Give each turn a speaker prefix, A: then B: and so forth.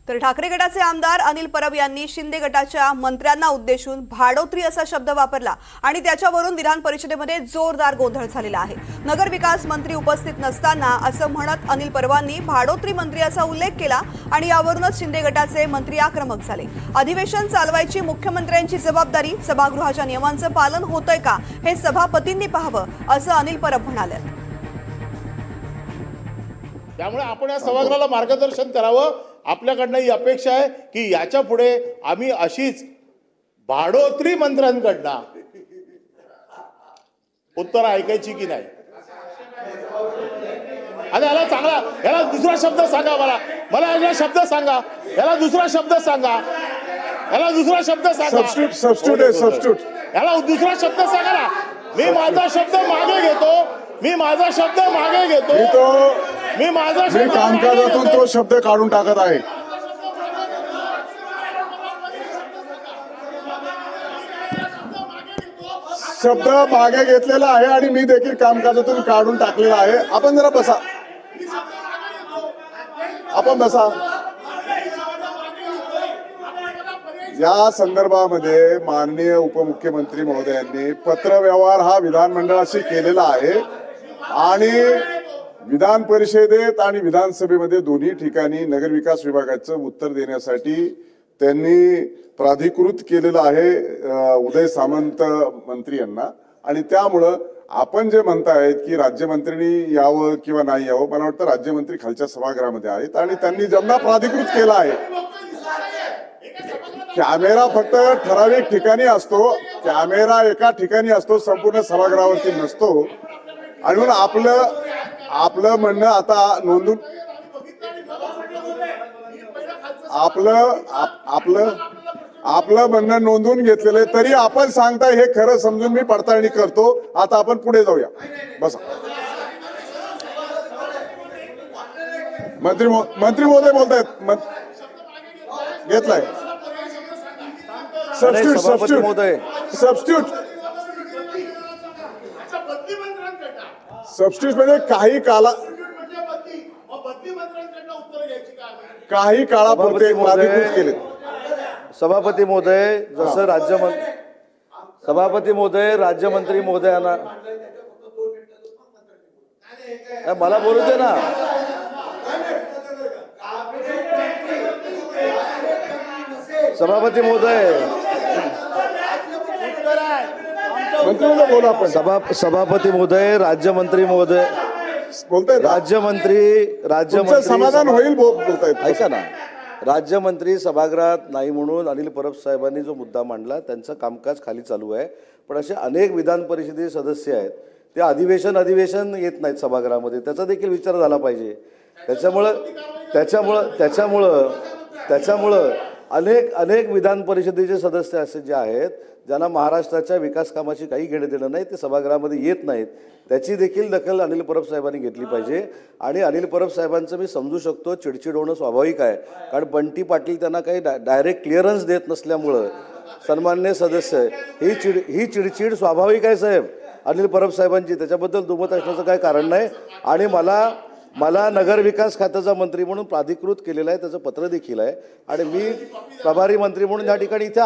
A: तर ठाकरे गटाचे आमदार अनिल परब यांनी शिंदे गटाच्या मंत्र्यांना उद्देशून भाडोत्री असा शब्द वापरला आणि त्याच्यावरून विधान परिषदेमध्ये जोरदार गोंधळ झालेला आहे। नगर विकास मंत्री उपस्थित नसताना असं म्हणत अनिल परबांनी भाडोत्री मंत्री असा उल्लेख केला आणि यावरूनच शिंदे गटाचे मंत्री आक्रमक झाले। अधिवेशन चालवायची मुख्यमंत्र्यांची जबाबदारी, सभागृहाच्या नियमांचं पालन होतंय का हे सभापतींनी पाहावं असं अनिल परब म्हणाले।
B: त्यामुळे आपण या सभागृहाला मार्गदर्शन करावं, आपल्याकडनं ही अपेक्षा आहे की याच्या पुढे आम्ही अशीच भाडोत्री मंत्र्यांकडनं उत्तर ऐकायची की नाही। आणि याला दुसरा शब्द सांगा, मला याला शब्द सांगा, याला दुसरा शब्द सांगा, याला दुसरा शब्द सांगा,
C: सबस्टिट्यूट
B: याला दुसरा शब्द सांगा ना। मी माझा शब्द मागे घेतो, मी माझा शब्द मागे घेतो, मी माझा शब्द
C: कामकाजातून तो शब्द काढून टाकत आहे। शब्द मागे घेतलेला आहे आणि मी देखील कामकाजातून काढून टाकलेला आहे। आपण जरा बसा, आपण बसा। या संदर्भामध्ये माननीय उपमुख्यमंत्री महोदयांनी पत्रव्यवहार हा विधानमंडळाशी केलेला आहे आणि विधान परिषदेत आणि विधानसभेमध्ये दोन्ही ठिकाणी नगरविकास विभागाचं उत्तर देण्यासाठी त्यांनी प्राधिकृत केलेलं आहे उदय सामंत मंत्री यांना। आणि त्यामुळं आपण जे म्हणतायत की राज्यमंत्र्यांनी यावं किंवा नाही यावं, मला वाटतं राज्यमंत्री खालच्या सभागृहामध्ये आहेत आणि त्यांनी ज्यांना प्राधिकृत केला आहे। कॅमेरा फक्त ठराविक ठिकाणी असतो, कॅमेरा एका ठिकाणी असतो, संपूर्ण सभागृहावरती नसतो। आणि म्हणून आपलं म्हणणं आता नोंदून आपलं म्हणणं नोंदून घेतलेलं आहे, तरी आपण सांगताय हे खरं समजून मी पडताळणी करतो। आता आपण पुढे जाऊया, बसा। मंत्री महोदय बोलतायत, घेतलाय सबस्टिट्यूट म्हणजे काही काळापुरते प्राधिकृत केले।
D: सभापती महोदय, जसं सभापती महोदय राज्यमंत्री महोदयांना मला बोलू दे ना। सभापती महोदय,
C: बोला आपण।
D: सभापती महोदय, राज्यमंत्री महोदय
C: बोलताय,
D: राज्यमंत्री
C: समाधान होईल बोलतायत,
D: ऐका ना। राज्यमंत्री सभागृहात नाही म्हणून अनिल परब साहेबांनी जो मुद्दा मांडला, त्यांचं कामकाज खाली चालू आहे। पण असे अनेक विधान परिषदेचे सदस्य आहेत, ते अधिवेशन येत नाहीत सभागृहामध्ये, त्याचा देखील विचार झाला पाहिजे। त्याच्यामुळं अनेक विधान परिषदेचे सदस्य असे जे आहेत ज्यांना महाराष्ट्राच्या विकास कामाची काही घेणं देणं नाही, ते सभागृहामध्ये येत नाहीत, त्याची देखील दखल अनिल परब साहेबांनी घेतली पाहिजे। आणि अनिल परब साहेबांचं मी समजू शकतो, चिडचिड होणं स्वाभाविक आहे, कारण बंटी पाटील त्यांना काही डायरेक्ट क्लिअरन्स देत नसल्यामुळं सन्माननीय सदस्य ही चिडचिड स्वाभाविक आहे साहेब अनिल परब साहेबांची, त्याच्याबद्दल दुमत असण्याचं काही कारण नाही। आणि मला नगर विकास खात्याचा मंत्री म्हणून प्राधिकृत केलेला आहे, त्याचं पत्र देखील आहे आणि मी प्रभारी मंत्री म्हणून या ठिकाणी इथे